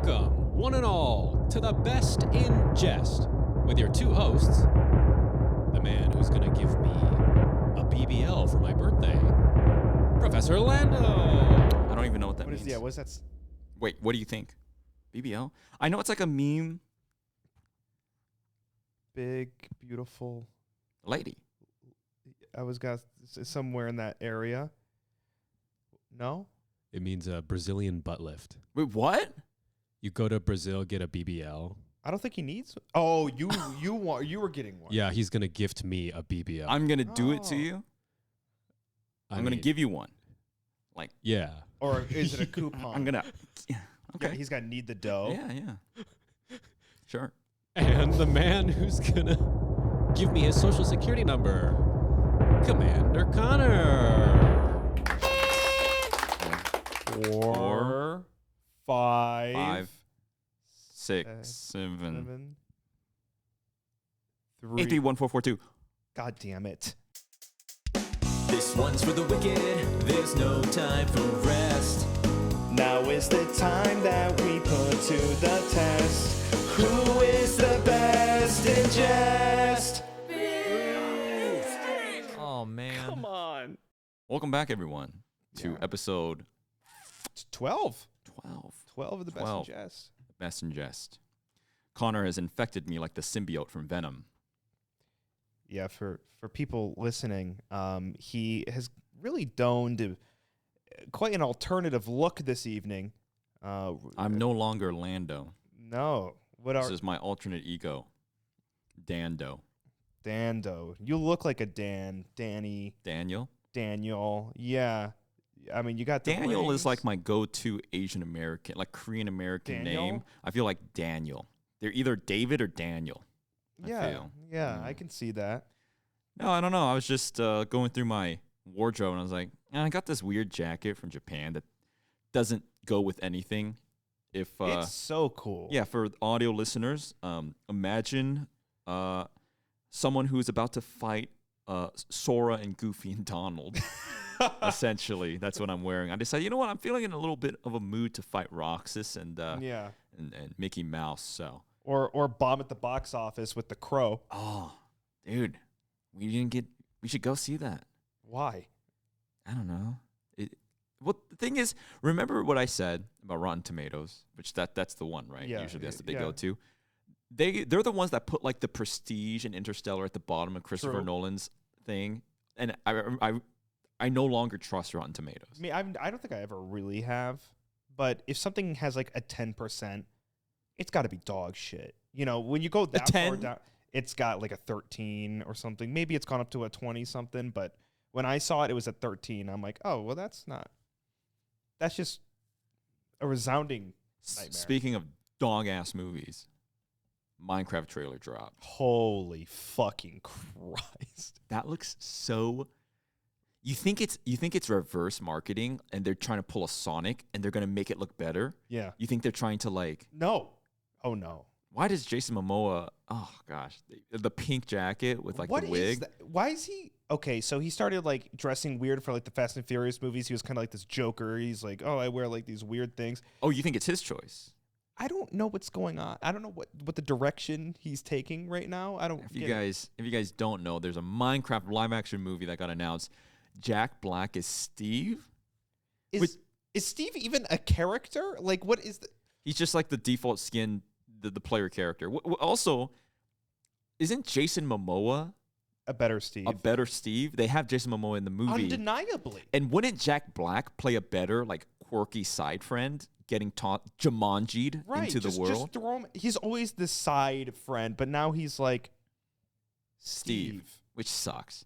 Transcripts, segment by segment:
Welcome, one and all, to the Best in Jest, with your two hosts, the man who's going to give me a BBL for my birthday, Professor Lando. I don't even know what that What means. is, what is that? Wait, what do you think? BBL? I know it's like a meme Big, beautiful. lady. I was got somewhere in that area. No? It means a Brazilian butt lift. Wait, what? You go to Brazil, get a BBL. I don't think he needs. Oh, you were getting one. Yeah, he's going to gift me a BBL. I'm going to do it to Oh. you. I I'm going to mean, give you one. Yeah. Or is it a coupon? I'm going to. Yeah, Okay. he's got to knead the dough. Yeah. Sure. And the man who's going to give me his social security number, Commander Connor. 4, 5, 5, 6, 7, 7, 8, 3. 3, 1, 4, 4, 2. God damn it. This one's for the wicked, there's no time for rest. Now is the time that we put to the test. Who is the best in jest? Oh man. Come on. Welcome back, everyone, to Yeah. episode It's 12. 12. 12 of the best 12. in jest. Best in Jest. Connor has infected me like the symbiote from Venom. Yeah, for people listening, he has really donned quite an alternative look this evening. I'm no longer Lando. No. What This are is my alternate ego, Dando. Dando? You look like a Danny, Daniel? Daniel. Yeah. I mean, you got the Daniel is rings. like my go-to Asian American, like Korean American Daniel? name. I feel like Daniel. They're either David or Daniel. I Yeah. feel. Yeah, Mm. I can see that. No, I don't know. I was just going through my wardrobe and I was like, I got this weird jacket from Japan that doesn't go with anything. If It's so cool. yeah, for audio listeners, imagine someone who's about to fight Sora and Goofy and Donald. Essentially, that's what I'm wearing. I decided, you know what? I'm feeling in a little bit of a mood to fight Roxas and Yeah. and Mickey Mouse. So, Or bomb at the box office with the crow. oh, dude, we should go see that. Why? I don't know. Well, the thing is, remember what I said about Rotten Tomatoes, which that's the one, right? Yeah, Usually that's the big yeah. go-to. They're the ones that put like the Prestige and Interstellar at the bottom of Christopher True. Nolan's thing, and I no longer trust Rotten Tomatoes. I mean, I don't think I ever really have. But if something has like a 10%, it's got to be dog shit. You know, when you go that far 10? down, it's got like a 13 or something. Maybe it's gone up to a 20 something. But when I saw it, it was at 13. I'm like, oh, well, that's just a resounding nightmare. Speaking of dog-ass movies, Minecraft trailer drop. Holy fucking Christ. That looks so. You think it's reverse marketing and they're trying to pull a Sonic and they're gonna make it look better? Yeah. You think they're trying to like? No. Oh, no. Why does Jason Momoa? Oh gosh, the pink jacket with like What the is wig. that? Why is he okay? So he started like dressing weird for like the Fast and Furious movies. He was kind of like this Joker. He's like, oh, I wear like these weird things. Oh, you think it's his choice? I don't know what's going on. I don't know what the direction he's taking right now. I don't. If you get it. guys don't know, there's a Minecraft live action movie that got announced. Jack Black is Steve. Is Steve even a character? Like, what is the? He's just like the default skin, the player character. Also, isn't Jason Momoa A better Steve. a better Steve? They have Jason Momoa in the movie. Undeniably. And wouldn't Jack Black play a better, like, quirky side friend getting taught Jumanji'd Right. into the just world? throw him. He's always the side friend, but now he's like Steve, which sucks.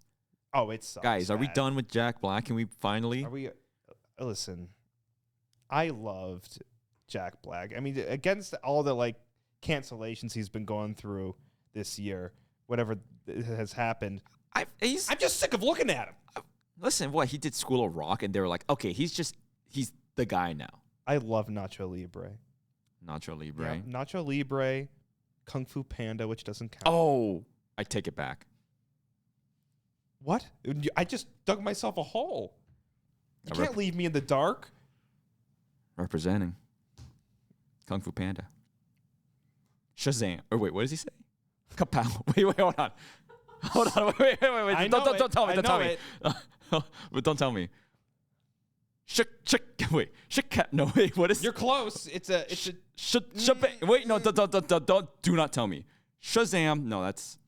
Oh, it sucks. Guys, are we bad. done with Jack Black? Can we finally? Are we? Listen, I loved Jack Black. I mean, against all the like cancellations he's been going through this year, whatever has happened, I'm just sick of looking at him. Listen, what he did School of Rock, and they were like, okay, he's the guy now. I love Nacho Libre. Nacho Libre. Yeah, Nacho Libre, Kung Fu Panda, which doesn't count. Oh, I take it back. What? I just dug myself a hole. You I can't leave me in the dark. Representing. Kung Fu Panda. Shazam. Or wait, what does he say? Kapow. Wait, hold on. Hold on. Wait. Don't tell me. Don't tell me. But don't tell me. Wait. No, wait. What is? You're close. It's a. Wait, no. Don't. Do not tell me. Shazam. No, that's.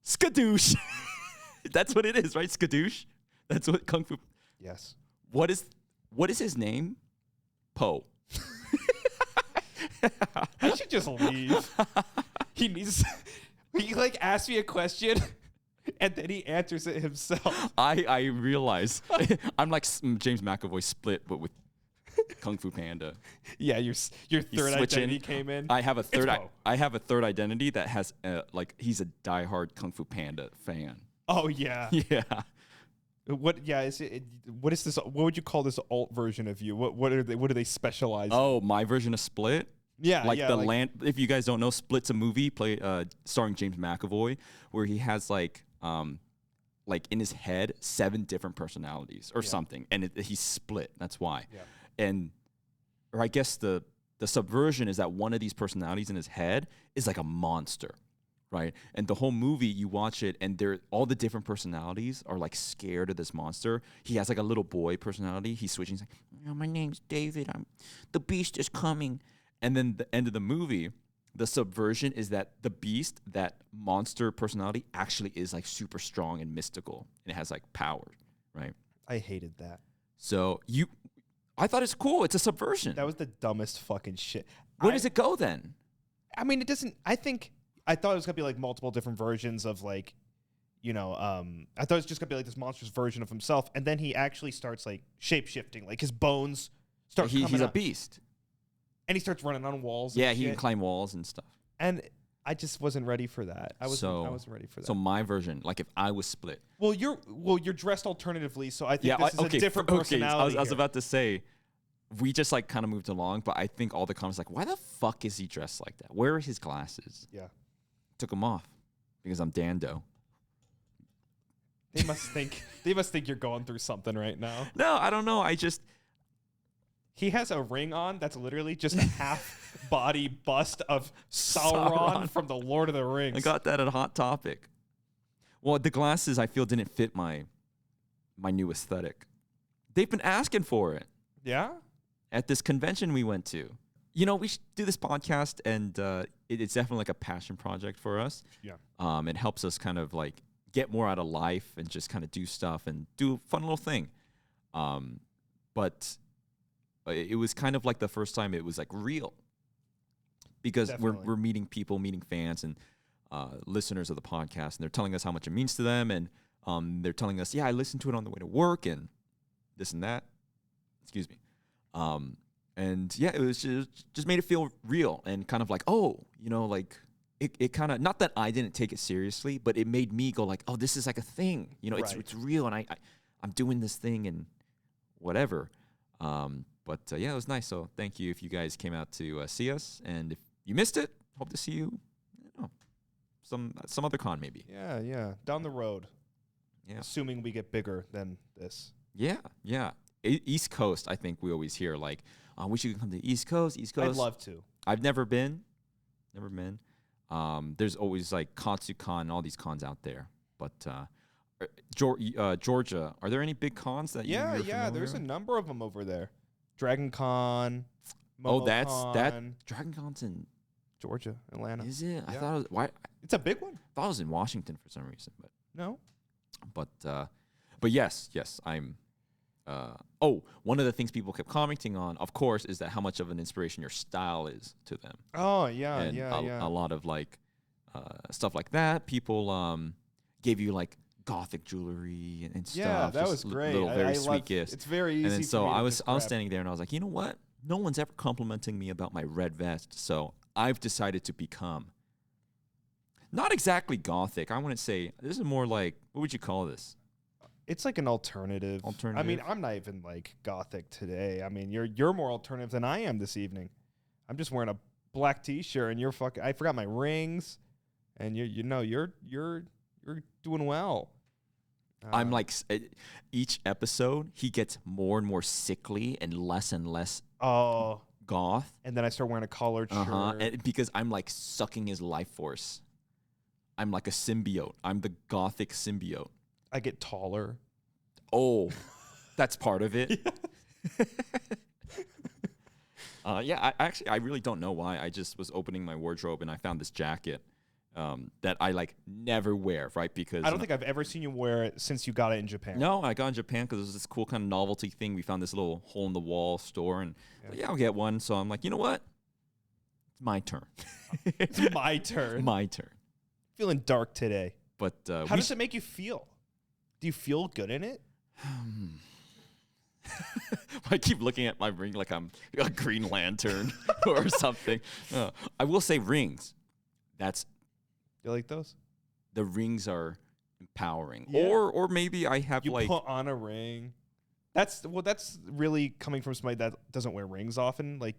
Skadoosh. That's what it is, right? Skadoosh. That's what Kung Fu. Yes. What is his name? Po. I should just leave. He needs. He like asks me a question, and then he answers it himself. I realize I'm like James McAvoy split, but with Kung Fu Panda. Yeah, your third identity came in. I have a third. Po. I have a third identity that has like he's a diehard Kung Fu Panda fan. Oh yeah. Yeah. What? Yeah. Is it? What is this? What would you call this alt version of you? What are they? What do they specialize? Oh, my version of Split. Yeah, like Land. If you guys don't know, Split's a movie starring James McAvoy, where he has like in his head 7 different personalities or something, and he's split. That's why. Yeah. Or I guess the subversion is that one of these personalities in his head is like a monster, right? And the whole movie, you watch it, and all the different personalities are like scared of this monster. He has like a little boy personality. He's switching. He's like, my name's David. The beast is coming. And then the end of the movie, the subversion is that the beast, that monster personality, actually is like super strong and mystical, and it has like power, right? I hated that. So I thought it's cool. It's a subversion. That was the dumbest fucking shit. Where does it go then? I mean, it doesn't. I thought it was gonna be like multiple different versions of like, I thought it was just gonna be like this monstrous version of himself, and then he actually starts like shape shifting, like his bones start. He's a beast. And he starts running on walls. Yeah, he can climb walls and stuff. And I just wasn't ready for that. I wasn't ready for that. So my version, like if I was Split. Well, you're dressed alternatively, so I think this is a different personality. I was about to say, we just like kind of moved along, but I think all the comments like, why the fuck is he dressed like that? Where are his glasses? Yeah. Took them off because I'm Dando. They must think you're going through something right now. No, I don't know. He has a ring on that's literally just a half body bust of Sauron from the Lord of the Rings. I got that at Hot Topic. Well, the glasses I feel didn't fit my new aesthetic. They've been asking for it. Yeah? At this convention we went to. We should do this podcast, and it's definitely like a passion project for us. Yeah. It helps us kind of like get more out of life and just kind of do stuff and do a fun little thing. But it was kind of like the first time it was like real, because we're meeting people, meeting fans and listeners of the podcast, and they're telling us how much it means to them, and they're telling us, yeah, I listened to it on the way to work and this and that. Excuse me. And yeah, it was just made it feel real and kind of like, like it kind of, not that I didn't take it seriously, but it made me go like, oh, this is like a thing, it's real, and I'm doing this thing and whatever. But yeah, it was nice. So thank you if you guys came out to see us, and if you missed it, hope to see you, some other con maybe. Yeah, down the road. Yeah, assuming we get bigger than this. Yeah. East Coast, I think we always hear like, we should come to the East Coast. I'd love to. I've never been. There's always like KatsuCon and all these cons out there, but Georgia, are there any big cons that you're familiar there's with? a number of them over there. Dragon Con, that Dragon Con's in Georgia, Atlanta. Is it? Yeah. I thought it was, why? It's a big one. I thought it was in Washington for some reason, but no. But yes, I'm. One of the things people kept commenting on, of course, is that how much of an inspiration your style is to them. Oh yeah, and yeah. A lot of like stuff like that. People gave you like gothic jewelry and stuff. Yeah, that was great. Little very sweet gifts. It's very easy. And then so I was describe. standing there and I was like, you know what? No one's ever complimenting me about my red vest, so I've decided to become not exactly gothic. I wouldn't say, this is more like, what would you call this? It's like an alternative. I mean, I'm not even like gothic today. I mean, you're more alternative than I am this evening. I'm just wearing a black t-shirt and you're fucking. I forgot my rings, and you're doing well. I'm like each episode he gets more and more sickly and less Oh, goth. and then I start wearing a collared shirt. And because I'm like sucking his life force. I'm like a symbiote. I'm the gothic symbiote. I get taller. Oh, that's part of it. I really don't know why. I just was opening my wardrobe and I found this jacket that I like never wear, right? Because I don't think I've ever seen you wear it since you got it in Japan. no, I got in Japan because it was this cool kind of novelty thing. We found this little hole in the wall store, and I'll get one. So I'm like, you know what? It's my turn. It's my turn. My turn. Feeling dark today. But how does it make you feel? Do you feel good in it? I keep looking at my ring like I'm a Green Lantern or something. I will say rings. You like those? The rings are empowering. Yeah. Or maybe I have You like put on a ring. That's really coming from somebody that doesn't wear rings often. Like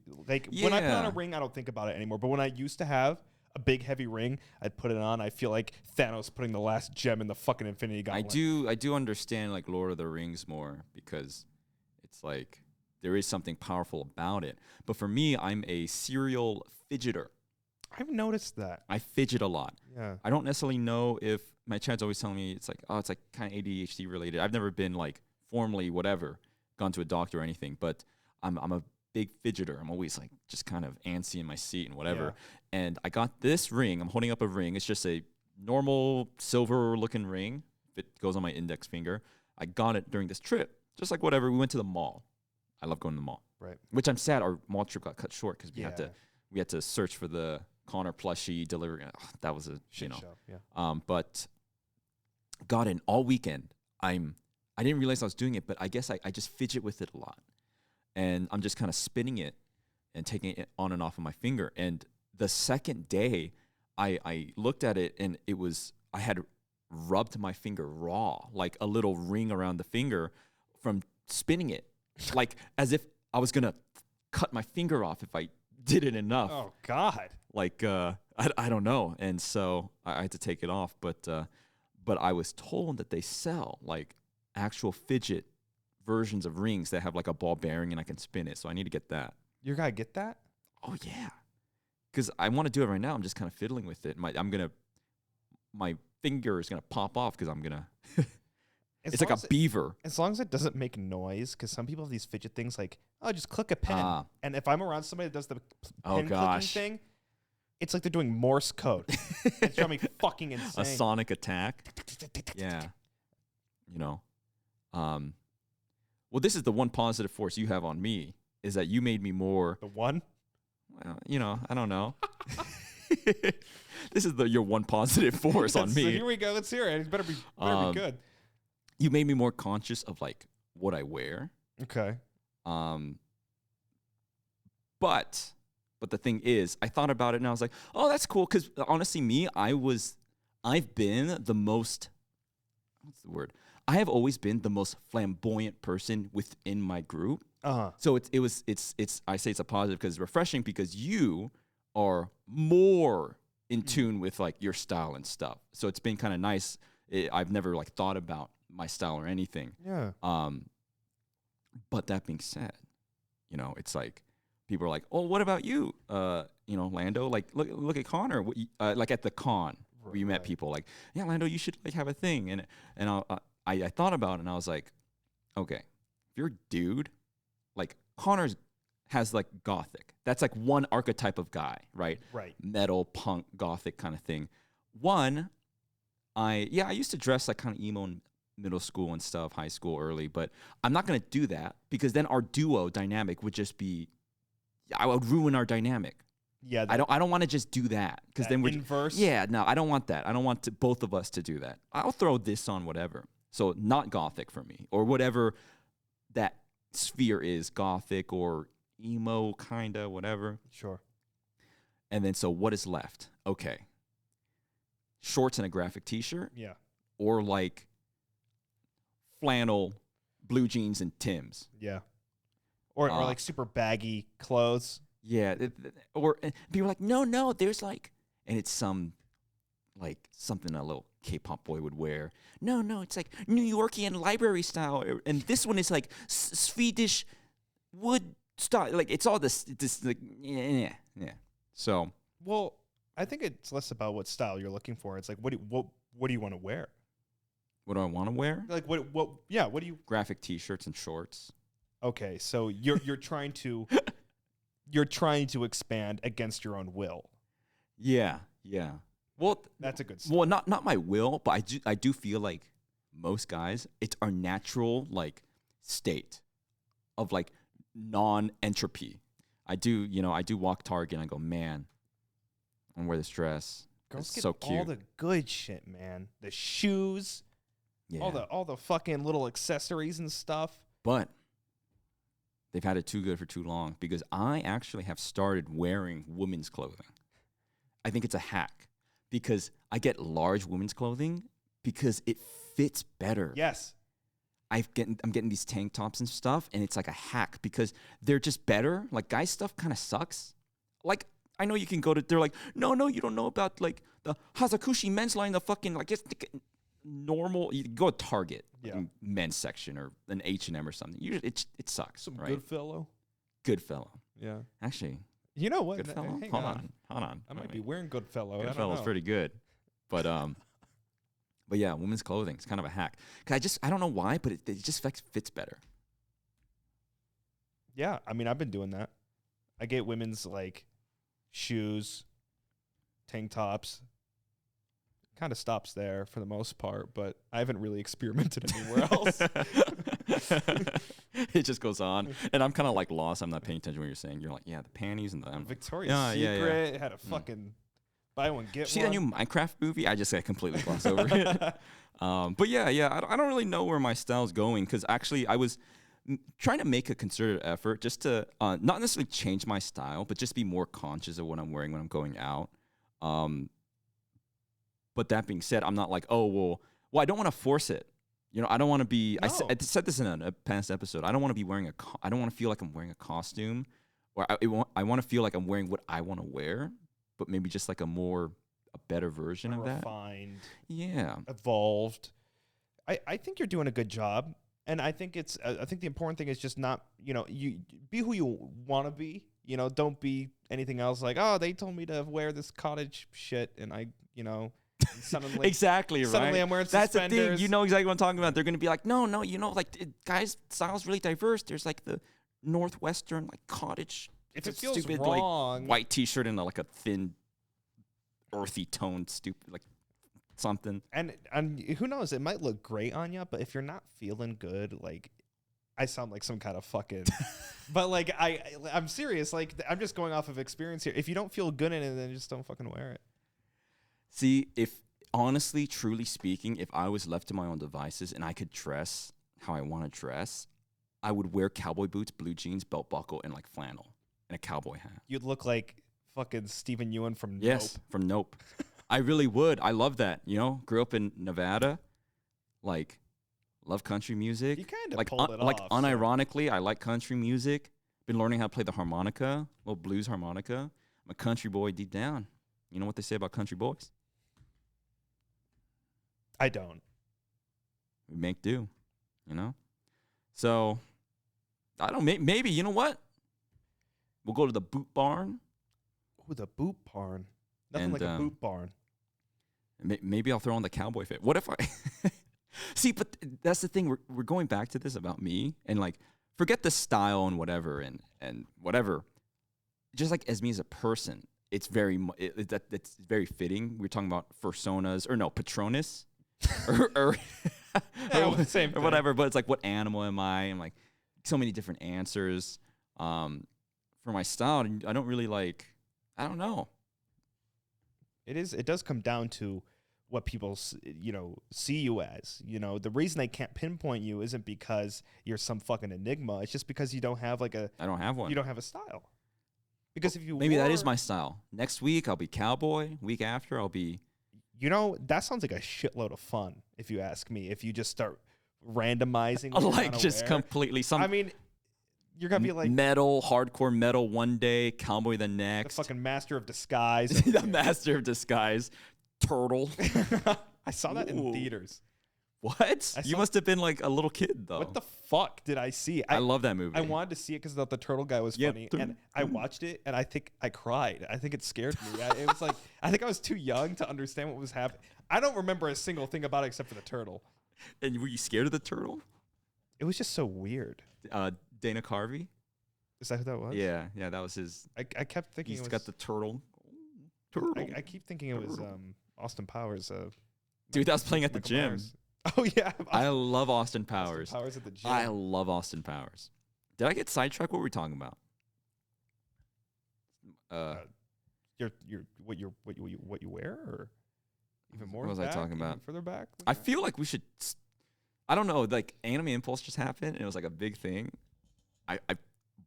when I put on a Yeah. ring, I don't think about it anymore. But when I used to have a big heavy ring, I'd put it on. I feel like Thanos putting the last gem in the fucking Infinity Gauntlet. I do understand like Lord of the Rings more because it's like there is something powerful about it. But for me, I'm a serial fidgeter. I've noticed that. I fidget a lot. Yeah. I don't necessarily know if my child's always telling me it's like kind of ADHD related. I've never been like formally whatever gone to a doctor or anything, but I'm a big fidgeter. I'm always like just kind of antsy in my seat and whatever. And I got this ring. I'm holding up a ring. It's just a normal silver looking ring. It goes on my index finger. I got it during this trip. Just like whatever. We went to the mall. I love going to the mall. Right. Which I'm sad our mall trip got cut short because Yeah. we had to search for the Connor plushie delivery. That was a Shit show. Yeah. but got in all weekend. I didn't realize I was doing it, but I guess I just fidget with it a lot. And I'm just kind of spinning it and taking it on and off of my finger. And the second day, I looked at it and I had rubbed my finger raw, like a little ring around the finger from spinning it, like as if I was gonna cut my finger off if I did it enough. Oh God. Like I don't know. And so I had to take it off. But I was told that they sell like actual fidget versions of rings that have like a ball bearing and I can spin it. So I need to get that. You're gonna get that? Oh yeah, because I want to do it right now. I'm just kind of fiddling with it. My finger is gonna pop off because I'm gonna. It's like a beaver. As long as it doesn't make noise, because some people have these fidget things like, oh, just click a pen. And if I'm around somebody that does the pen clicking thing, it's like they're doing Morse code. It's driving me fucking insane. A sonic attack. Yeah. You know. Well, this is the one positive force you have on me is that you made me more. The one? Well, you know, I don't know. This is your one positive force on me. So here we go. Let's hear it. It better be good. You made me more conscious of like what I wear. Okay. But the thing is, I thought about it and I was like, oh, that's cool. Because honestly, I've been the most, what's the word? I have always been the most flamboyant person within my group. So I say it's a positive because it's refreshing because you are more in tune with like your style and stuff. So it's been kind of nice. I've never like thought about my style or anything. Yeah. But that being said, you know, it's like people are like, "Oh, what about you? You know, Lando? Like, look at Connor. Like at the con where you met people. Like, yeah, Lando, you should like have a thing." And I thought about it and I was like, okay, if you're a dude, like Connor has like gothic. That's like one archetype of guy, right? Right. Metal, punk, gothic kind of thing. I used to dress like kind of emo in middle school and stuff, high school, early, but I'm not going to do that because then our duo dynamic would just be, I would ruin our dynamic. Yeah. I don't want to just do that because then we're inverse. Yeah, no, I don't want that. I don't want both of us to do that. I'll throw this on whatever. So not gothic for me or whatever that sphere is, gothic or emo kind of whatever. Sure. And then so what is left? Okay. Shorts and a graphic t-shirt. Yeah. Or like flannel, blue jeans and Timbs. Yeah. Or like super baggy clothes. Yeah. Or people are like, no, there's like, and it's some like something a little K-pop boy would wear. No, it's like New Yorkian library style, and this one is like Swedish wood style. Like it's all this like yeah. So Well, I think it's less about what style you're looking for. It's like what do you want to wear? what do I want to wear? Like what do you? Graphic T-shirts and shorts. Okay, so you're trying to expand against your own will. Yeah. Well, That's a good start. well, not my will, but I do feel like most guys, it's our natural like state of like non-entropy. I do walk Target and I go, man, I'm gonna wear this dress. Girls It's get so cute. all the good shit, man. The shoes, Yeah. all the fucking little accessories and stuff. But they've had it too good for too long because I actually have started wearing women's clothing. I think it's a hack because I get large women's clothing because it fits better. Yes. I'm getting these tank tops and stuff, and it's like a hack because they're just better. Like guy stuff kind of sucks. Like I know you can go to. They're like, no, you don't know about like the Hazakushi men's line. The fucking like it's normal. You go to Target, fucking men's section or an H&M or something. It sucks. Some right? good fellow. Goodfellow. Yeah. Actually, You know what? Goodfellow. Hang Hold on. on. I might be wearing Goodfellow. Goodfellow's pretty good, but yeah, women's clothing is kind of a hack. Cause I don't know why, but it just fits better. Yeah, I mean, I've been doing that. I get women's like shoes, tank tops. Kind of stops there for the most part, but I haven't really experimented anywhere else. It just goes on, and I'm kind of like lost. I'm not paying attention to what you're saying. You're like, yeah, the panties and the. Victoria's Yeah. Secret had a fucking buy one get See one. that new Minecraft movie? I just completely glossed over it. But yeah, I don't really know where my style's going because actually I was trying to make a concerted effort just to not necessarily change my style, but just be more conscious of what I'm wearing when I'm going out. But that being said, I'm not like, well, I don't want to force it. You know, I don't want to be. No. I said this in a past episode. I don't want to be wearing I don't want to feel like I'm wearing a costume, or I want to feel like I'm wearing what I want to wear, but maybe just like a better version of that. Refined, Yeah. evolved. I think you're doing a good job, and I think I think the important thing is just not, you be who you want to be. Don't be anything else like, oh, they told me to wear this cottage shit, and suddenly Exactly, right? suddenly I'm wearing That's the suspenders. thing. You know exactly what I'm talking about. They're going to be like, no, like guys' style's really diverse. There's like the Northwestern like cottage. If it's it feels stupid, wrong, like white T-shirt and like a thin, earthy tone, stupid like something. and who knows, it might look great on you, but if you're not feeling good, like I sound like some kind of fucking, but like I'm serious. Like I'm just going off of experience here. If you don't feel good in it, then just don't fucking wear it. See, if honestly, truly speaking, if I was left to my own devices and I could dress how I want to dress, I would wear cowboy boots, blue jeans, belt buckle, and like flannel and a cowboy hat. You'd look like fucking Stephen Ewan from Yes, Nope. from Nope. I really would. I love that. Grew up in Nevada, like love country music. You kind of like pulled it like off. unironically, I like country music. Been learning how to play the harmonica, little blues harmonica. I'm a country boy deep down. You know what they say about country boys? I don't. We make do, So, I don't. Maybe you know what? We'll go to the boot barn. Ooh, the boot barn. Nothing And, like a boot barn. Maybe I'll throw on the cowboy fit. What if I see? But that's the thing. We're going back to this about me and like forget the style and whatever and whatever. Just like as me as a person, it's very that's very fitting. We're talking about personas or no Patronus. or same or thing. whatever, but it's like, what animal am I? And like so many different answers for my style. And I don't really like. I don't know. It does come down to what people see you as. The reason they can't pinpoint you isn't because you're some fucking enigma. It's just because you don't have I don't have one. You don't have a style. Because if you maybe that is my style. Next week I'll be cowboy. Week after I'll be. That sounds like a shitload of fun, if you ask me. If you just start randomizing, Like just completely some. I mean, you're gonna be like metal, hardcore metal one day, cowboy the the next. fucking master of disguise. The master of disguise, turtle. I saw that in Ooh. theaters. What? I You saw- must have been like a little kid though. What the fuck did I see? I love that movie. I wanted to see it because the turtle guy was Yeah, funny, and I watched it, and I think I cried. I think it scared me. It was like I think I was too young to understand what was happening. I don't remember a single thing about it except for the turtle. And were you scared of the turtle? It was just so weird. Dana Carvey. Is that who that was? Yeah, that was his. I kept thinking He's it was. got the turtle. Turtle. I keep thinking it was Austin Powers. Dude, that was playing at the Michael gym. Myers. Oh yeah, I love Austin Powers. Austin Powers at the gym. I love Austin Powers. Did I get sidetracked? What were we talking about? What you wear, or even more. What was I back, talking even about? Further back. I feel like we should. I don't know. Like Anime Impulse just happened, and it was like a big thing. I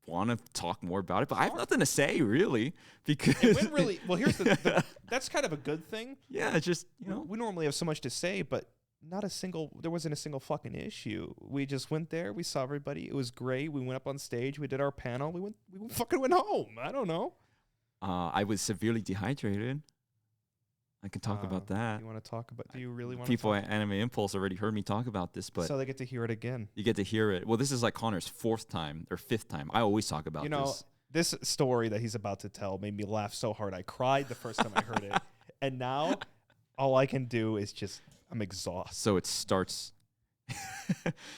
want to talk more about it, but I have nothing to say really because It went really well. Here's the that's kind of a good thing. yeah, it's just We normally have so much to say, but there wasn't a single fucking issue. We just went there. We saw everybody. It was great. We went up on stage. We did our panel. We fucking went home. I don't know. I was severely dehydrated. I can talk about that. You want to talk about? Do you really want People to? at Anime Impulse already heard me talk about this, but So they get to hear it again. you get to hear it. Well, this is like Connor's 4th time or 5th time. I always talk about This story that he's about to tell made me laugh so hard. I cried the first time I heard it, and now all I can do is just I'm exhausted. So it starts.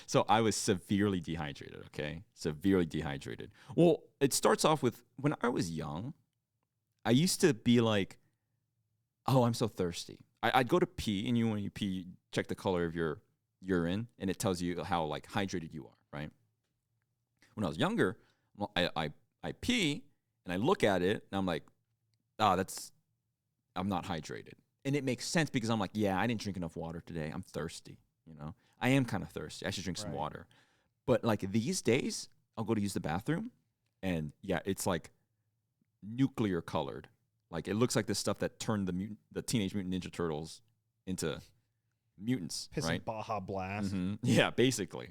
So I was severely dehydrated. Okay, severely dehydrated. Well, it starts off with when I was young. I used to be like, "Oh, I'm so thirsty." I'd go to pee, and when you pee, you check the color of your urine, and it tells you how like hydrated you are, right? When I was younger, I pee, and I look at it, and I'm like, I'm not hydrated. And it makes sense because I'm like, yeah, I didn't drink enough water today. I'm thirsty, I am kind of thirsty. I should drink some Right. water. But like these days, I'll go to use the bathroom, and yeah, it's like nuclear colored. Like it looks like the stuff that turned the Teenage Mutant Ninja Turtles into mutants, Piss right? and Baja Blast. Mhm. Yeah, basically.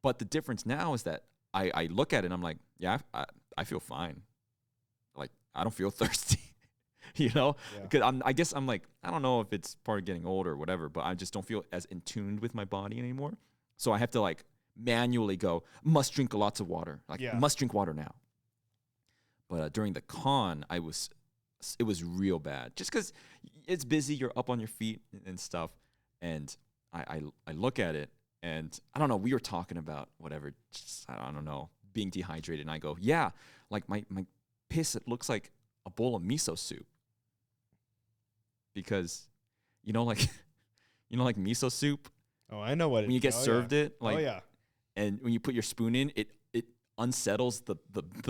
But the difference now is that I look at it and I'm like, yeah, I feel fine. Like I don't feel thirsty, Yeah. Because I guess I'm like, I don't know if it's part of getting older or whatever, but I just don't feel as in tuned with my body anymore. So I have to like manually go, must drink lots of water. Like must drink water now. But during the con, it was real bad. Just because it's busy, you're up on your feet and stuff. And I look at it, and I don't know, we were talking about whatever, just, I don't know, being dehydrated. And I go, yeah, like my piss, it looks like a bowl of miso soup. Because, like miso soup, Oh, I know what it when you get oh, served yeah. it, like, oh yeah. and when you put your spoon in, it unsettles the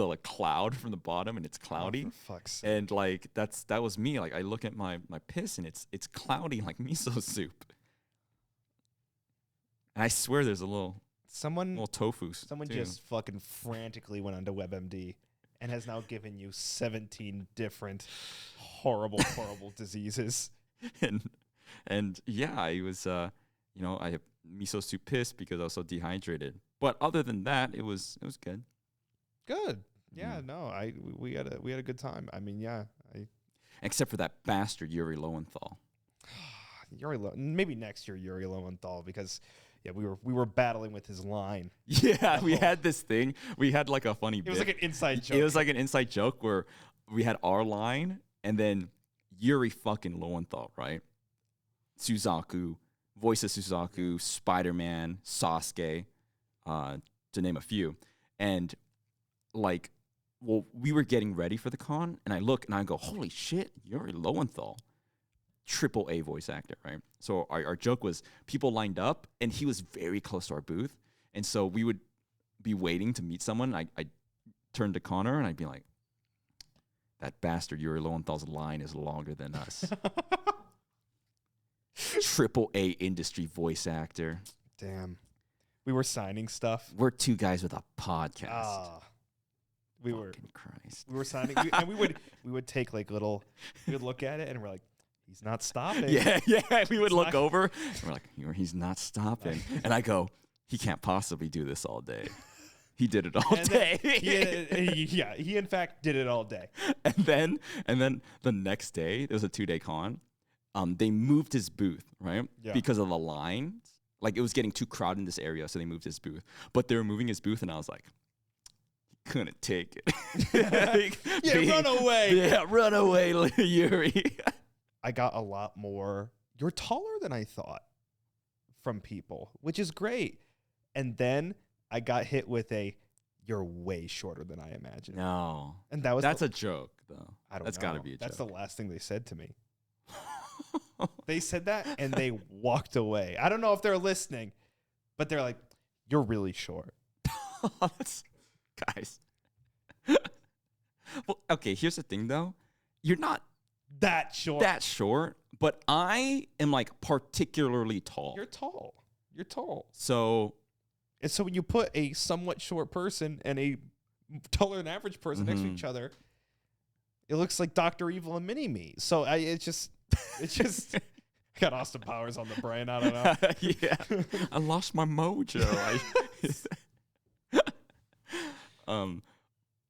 like cloud from the bottom, and it's cloudy. Oh, for fuck's sake. And like that was me. Like I look at my piss, and it's cloudy like miso soup. And I swear there's a little tofu. Someone too. just fucking frantically went onto WebMD and has now given you 17 different horrible diseases. and yeah, I was I have miso soup piss because I was so dehydrated. But other than that, it was good. Good. Yeah, no, we had a good time. I mean, yeah, Except for that bastard Yuri Lowenthal. maybe next year Yuri Lowenthal, because we were battling with his line. Yeah, we had this thing. We had like a funny bit. It was like an inside joke. It was like an inside joke where we had our line, and then Yuri fucking Lowenthal, right? Suzaku, voice of Suzaku, Spider-Man, Sasuke, to name a few. And like, we were getting ready for the con, and I look and I go, holy shit, Yuri Lowenthal. AAA voice actor, right? So our joke was people lined up, and he was very close to our booth. And so we would be waiting to meet someone. I'd turn to Connor, and I'd be like, that bastard Yuri Lowenthal's line is longer than us. AAA industry voice actor. Damn. We were signing stuff. We're two guys with a podcast. We Christ. were signing, and we would take like we would look at it, and we're like, he's not stopping. Yeah. We would look over, and we're like, he's not stopping. And I go, he can't possibly do this all day. He did it all day. He in fact did it all day. And then the next day, there was a 2-day con. they moved his booth, right? Yeah. Because of the lines. Like, it was getting too crowded in this area, so they moved his booth. But they were moving his booth, and I was like, couldn't take it. Run away. Yeah, run away, Yuri. I got a lot more. You're taller than I thought from people, which is great. And then I got hit with you're way shorter than I imagined. No. And that's a joke, though. I don't That's know. got to be a That's joke. the last thing they said to me. They said that and they walked away. I don't know if they're listening, but they're like, you're really short. Guys. Well, okay, here's the thing, though. You're not That short. that short, but I am, like, particularly tall. You're tall. You're tall. So, And so when you put a somewhat short person and a taller than average person next to each other, it looks like Dr. Evil and Mini-Me. So it's just I got Austin Powers on the brain. I don't know. yeah. I lost my mojo.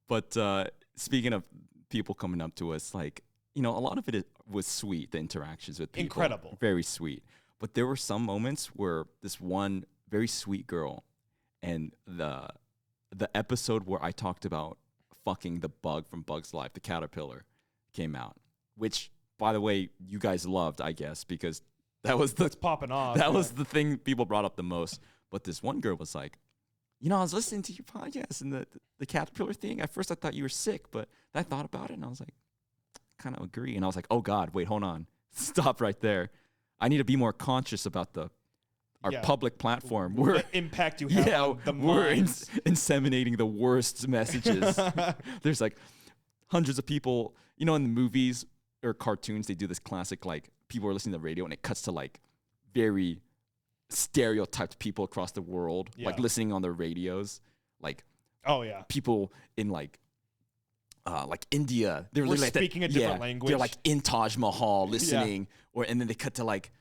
But speaking of people coming up to us, like, a lot of it was sweet, the interactions with people. Incredible. Very sweet. But there were some moments where this one very sweet girl, and the episode where I talked about fucking the bug from Bug's Life, the caterpillar, came out, which, by the way, you guys loved, I guess, because that was It's popping off. that was the thing people brought up the most. But this one girl was like, I was listening to your podcast and the caterpillar thing. At first, I thought you were sick, but I thought about it, and I was like, kind of agree. And I was like, oh, God, wait, hold on. Stop right there. I need to be more conscious about our public platform. the impact you have on the we're minds. inseminating the worst messages. There's like hundreds of people, in the movies or cartoons, they do this classic, like, people are listening to the radio and it cuts to, like, very stereotyped people across the world, like, listening on their radios, like, oh yeah, people in like India, they're We're literally speaking like a different language. They're like in Taj Mahal listening, and then they cut to, like,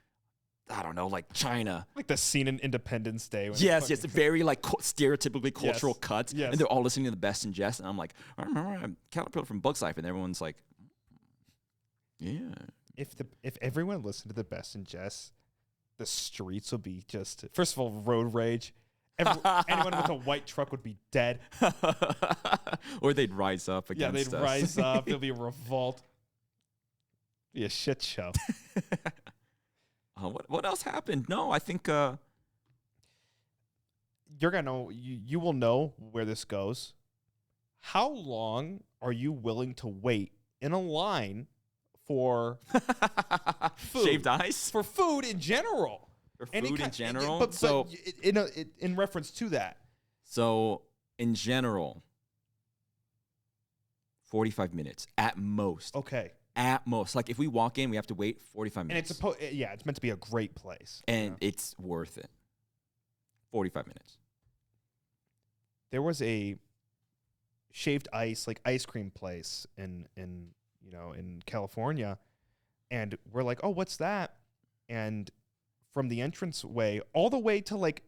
I don't know, like China. like the scene in Independence Day. When Yes, very like stereotypically cultural cuts, Yes. and they're all listening to the Best and Jest, and I'm like, I remember Caterpillar from Bug's Life, and everyone's like, yeah. If everyone listened to the Best and Jest, the streets would be just, first of all, road rage. Anyone with a white truck would be dead. Or they'd rise up against us. Rise up. There'll be a revolt. Be a shit show. What else happened? No, I think You're gonna know. You will know where this goes. How long are you willing to wait in a line for food? Shaved ice? For food in general. For Any food in kind- general? But So in reference to that. So, in general, 45 minutes at most. Okay. At most. Like, if we walk in, we have to wait 45 And minutes. it's meant to be a great place. And it's worth it. 45 minutes. There was a shaved ice, like ice cream place in California, and we're like, oh, what's that? And from the entranceway all the way to, like,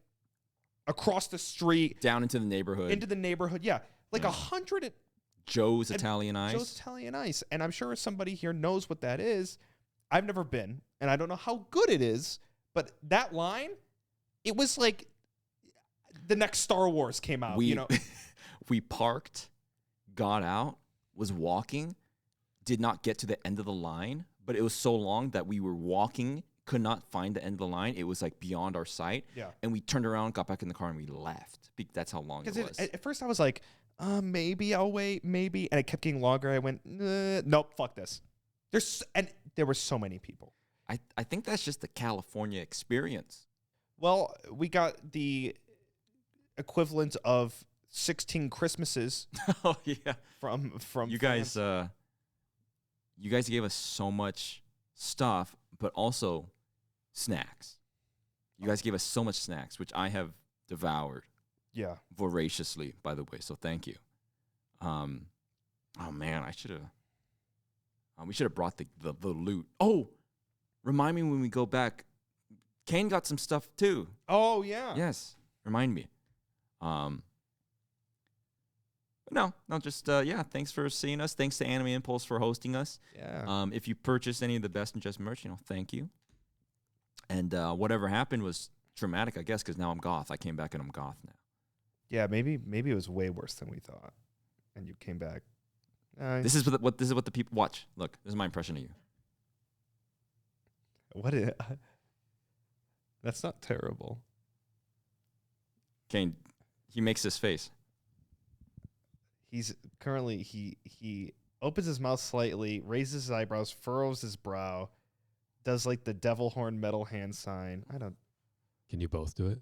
across the street Down into the neighborhood. into the neighborhood, like 100 Joe's Italian Ice. Joe's Italian Ice. And I'm sure somebody here knows what that is. I've never been, and I don't know how good it is, but that line, it was like the next Star Wars came out, We parked, got out, was walking, did not get to the end of the line, but it was so long that we were walking, could not find the end of the line. It was, like, beyond our sight. Yeah. And we turned around, got back in the car, and we left. That's how long it Because was. at first I was like, maybe I'll wait, maybe. And it kept getting longer. I went, nope, fuck this. There were so many people. I think that's just the California experience. Well, we got the equivalent of 16 Christmases Oh yeah. from You France. guys gave us so much stuff, but also snacks. You guys gave us so much snacks, which I have devoured Yeah. voraciously, by the way. So thank you. Oh man, we should have brought the loot. Oh, remind me when we go back. Kane got some stuff too. Oh, yeah. Yes, remind me. No, just yeah. Thanks for seeing us. Thanks to Anime Impulse for hosting us. Yeah. If you purchased any of the Best in Jest merch, thank you. And whatever happened was traumatic, I guess, because now I'm goth. I came back and I'm goth now. Yeah, maybe it was way worse than we thought, and you came back. This is what the people watch. Look, this is my impression of you. What is? That's not terrible. Kane, he makes this face. He's currently he opens his mouth slightly, raises his eyebrows, furrows his brow, does like the devil horn metal hand sign. I don't. Can you both do it?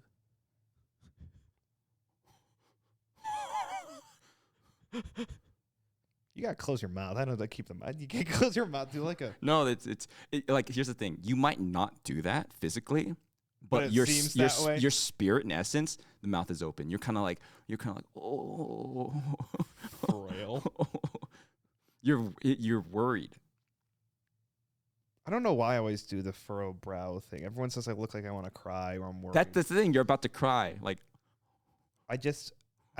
You gotta close your mouth. I don't know. Keep the mouth. You can't close your mouth. Do like a. No, it's like here's the thing. You might not do that physically, But but it your seems that way? your spirit in essence, the mouth is open. You're kind of like oh, Frail. you're worried. I don't know why I always do the furrow brow thing. Everyone says I look like I want to cry or I'm worried. That's the thing. You're about to cry. Like I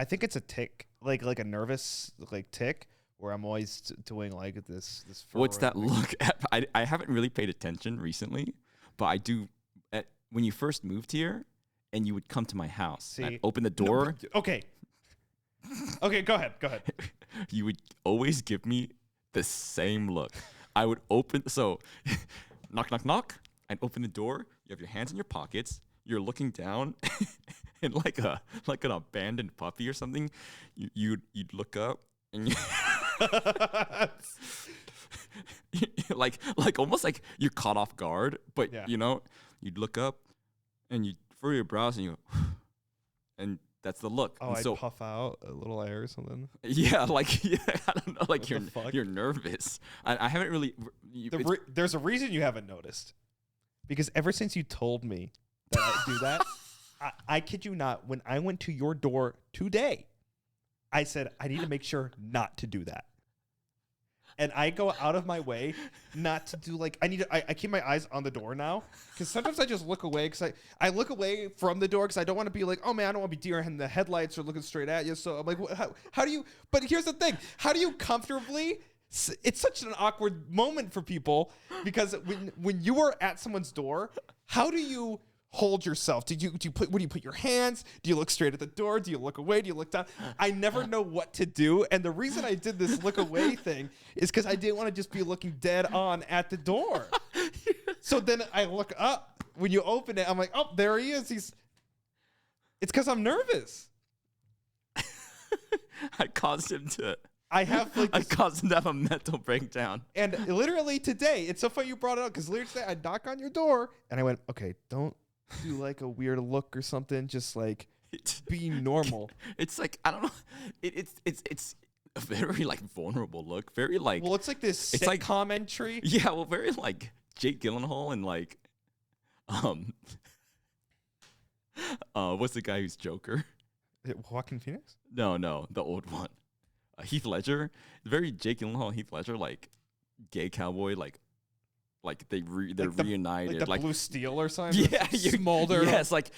think it's a tick, like a nervous like tick, where I'm always doing like this. what's furrow that thing. look? I haven't really paid attention recently, but I do. When you first moved here, and you would come to my house, I'd See? open the No, door. but- okay. Okay, go ahead. You would always give me the same look. I would open, so knock, knock, knock. I'd open the door. You have your hands in your pockets. You're looking down, and like an abandoned puppy or something. You'd look up, and like almost like you're caught off guard. But Yeah. you'd look up, and you furrow your brows, and you, and that's the look. Oh, And I'd so puff out a little air or something. yeah, I don't know, like What the fuck? you're nervous. I haven't really. There's a reason you haven't noticed, because ever since you told me that I do that, I kid you not, when I went to your door today, I said I need to make sure not to do that. And I go out of my way not to do like I keep my eyes on the door now, because sometimes I just look away because I look away from the door because I don't want to be like, oh man, I don't want to be deer in the headlights or looking straight at you. So I'm like, how do you? But here's the thing: how do you comfortably? It's such an awkward moment for people, because when you are at someone's door, how do you hold yourself? Where do you put your hands? Do you look straight at the door? Do you look away? Do you look down? I never know what to do. And the reason I did this look away thing is because I didn't want to just be looking dead on at the door. So then I look up when you open it. I'm like, oh, there he is. It's because I'm nervous. I caused him to. I have like I this, caused him to have a mental breakdown. and literally today, it's so funny you brought it up, because literally today I knock on your door and I went, okay, don't do like a weird look or something. Just like be normal. It's like I don't know. It's a very like vulnerable look. Very like Well, it's like this It's like- sitcom entry. yeah. Well, very like Jake Gyllenhaal and like what's the guy who's Joker? Joaquin Phoenix? No, the old one. Heath Ledger. Very Jake Gyllenhaal, Heath Ledger, like gay cowboy, like they're Like the- reunited, Like the Blue Steel or something? yeah, Smolder. Yes, like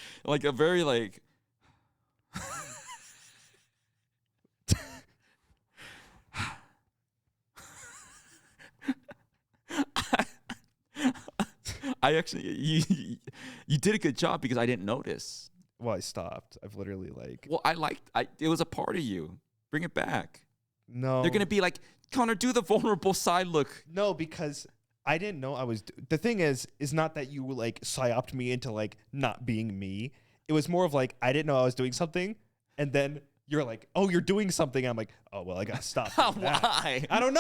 a very like. I actually, you did a good job because I didn't notice. Well, I stopped. I've literally like... Well, it was a part of you. Bring it back. No. They're going to be like, Connor, do the vulnerable side look. No, because I didn't know I was... The thing is not that you like psyoped me into like not being me. It was more of like, I didn't know I was doing something. And then you're like, oh, you're doing something. I'm like, oh, well, I got to stop. doing that. Why? I don't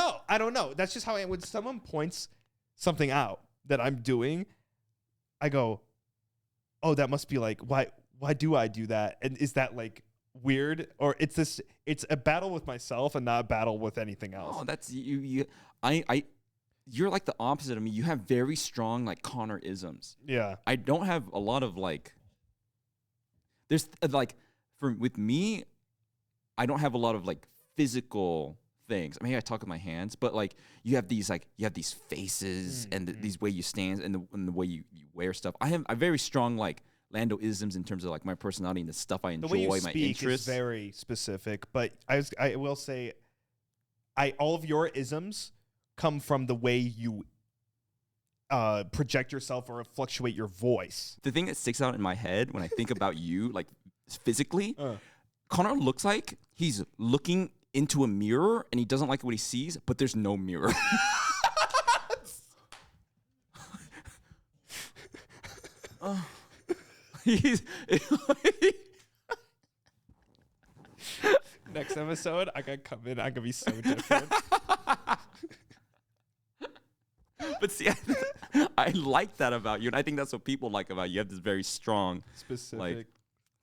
know. That's just how when someone points something out that I'm doing, I go, oh, that must be like, why do I do that? And is that like weird? Or it's a battle with myself and not a battle with anything else. Oh, that's you. You're like the opposite of me. You have very strong like Connor-isms. Yeah. I don't have a lot of like. There's like, with me, I don't have a lot of like physical things. I mean, I talk with my hands, but like you have these faces and these way you stand and the way you wear stuff. I have a very strong like Lando-isms in terms of like my personality and the stuff I The enjoy, way you my speak interests. is very specific, but I will say, all of your isms come from the way you project yourself or fluctuate your voice. The thing that sticks out in my head when I think about you, like physically, Uh. Connor looks like he's looking into a mirror and he doesn't like what he sees, but there's no mirror. He's Next episode, I gotta come in. I'm gonna be so different. But see, I like that about you, and I think that's what people like about you. You have this very strong Specific.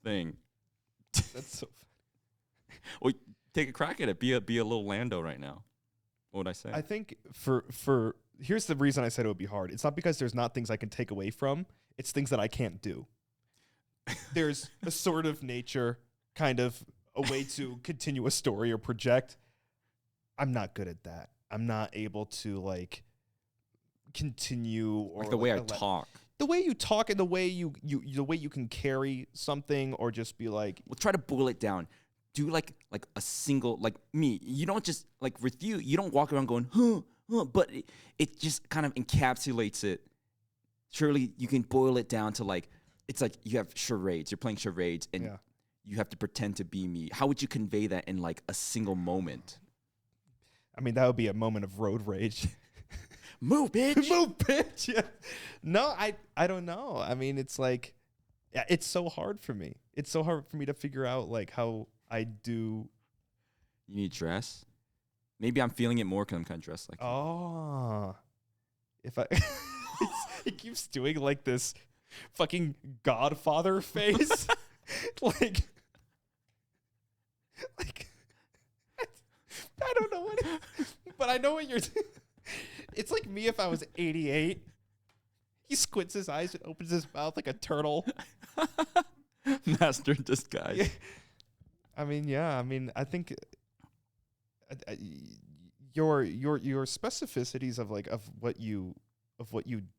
thing. That's so. Well, take a crack at it. Be a little Lando right now. What would I say? I think for here's the reason I said it would be hard. It's not because there's not things I can take away from. It's things that I can't do. There's a sort of nature, kind of a way to continue a story or project. I'm not good at that. I'm not able to like continue or like the way I talk. The way you talk and the way you the way you can carry something or just be like, We'll try to boil it down. Do like a single, like me. You don't just, like with you don't walk around going, but it just kind of encapsulates it. Surely you can boil it down to like, it's like you have charades. You're playing charades and Yeah. you have to pretend to be me. How would you convey that in like a single moment? I mean, that would be a moment of road rage. Move, bitch. Move, bitch. Yeah. No, I don't know. I mean, it's like, yeah, it's so hard for me. It's so hard for me to figure out like how I do. You need dress? Maybe I'm feeling it more because I'm kind of dressed like you. Oh, if I, he keeps doing like this fucking Godfather face, like I don't know what, but I know what you're. It's like me if I was 88. He squints his eyes and opens his mouth like a turtle. Master in disguise. Yeah. I mean, yeah. I mean, I think your specificities of like of what you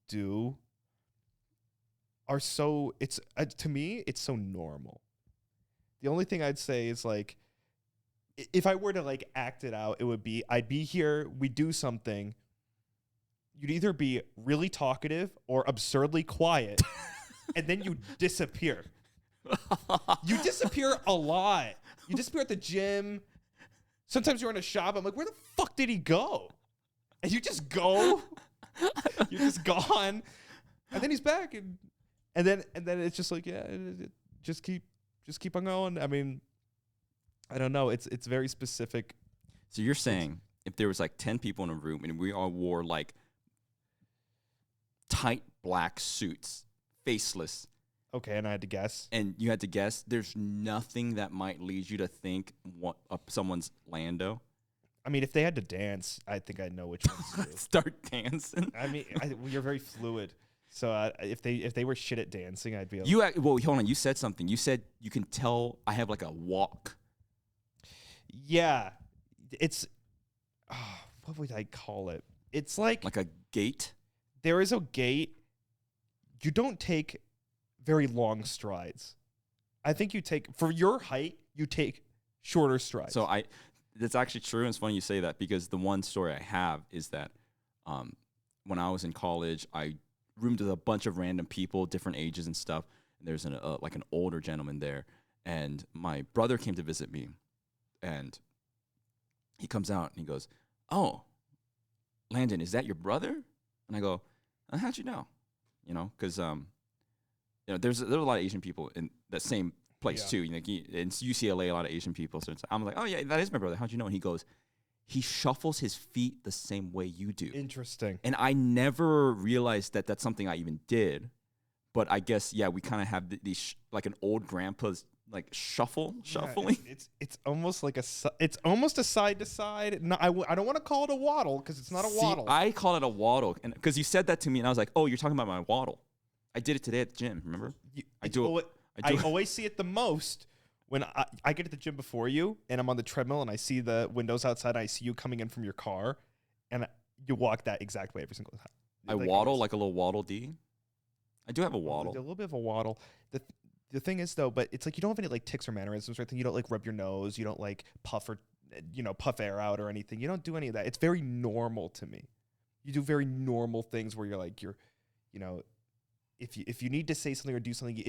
do are so, it's to me it's so normal. The only thing I'd say is like, if I were to like act it out, it would be I'd be here, we do something. You'd either be really talkative or absurdly quiet, and then you disappear. You disappear a lot. You disappear at the gym. Sometimes you're in a shop. I'm like, where the fuck did he go? And you just go. You're just gone. And then he's back, and then it's just like, yeah, just keep on going. I mean, I don't know. It's very specific. So you're saying if there was like 10 people in a room and we all wore like tight black suits, faceless, Okay, and I had to guess. and you had to guess, there's nothing that might lead you to think someone's Lando? I mean, if they had to dance, I think I know which ones to do. Start dancing. I mean, you're very fluid. So if they were shit at dancing, I'd be able. Well, hold on. You said something. You said you can tell I have like a walk. Yeah, it's what would I call it? It's like Like a gait. there is a gait. You don't take very long strides. I think you take, for your height, you take shorter strides. So that's actually true. And it's funny you say that because the one story I have is that when I was in college, I roomed with a bunch of random people, different ages and stuff. And there's like an older gentleman there. And my brother came to visit me. And he comes out and he goes, "Oh, Landon, is that your brother?" And I go, "How'd you know?" You know, because there's a lot of Asian people in that same place Yeah. too. You know, in UCLA, a lot of Asian people. So I'm like, "Oh yeah, that is my brother. How'd you know?" And he goes, "He shuffles his feet the same way you do." Interesting. And I never realized that that's something I even did. But I guess, yeah, we kind of have these like an old grandpa's like shuffling. Yeah, it's almost like it's almost a side to side. No, I don't want to call it a waddle because it's not a waddle. I call it a waddle, and because you said that to me, and I was like, "Oh, you're talking about my waddle." I did it today at the gym. Remember? I always see it the most when I get to the gym before you, and I'm on the treadmill, and I see the windows outside. And I see you coming in from your car, and you walk that exact way every single time. I waddle like a little waddle dee. I do have a A waddle. little bit of a waddle. The thing is though, but it's like you don't have any like tics or mannerisms or anything. You don't like rub your nose. You don't like puff or puff air out or anything. You don't do any of that. It's very normal to me. You do very normal things where you're like if you need to say something or do something,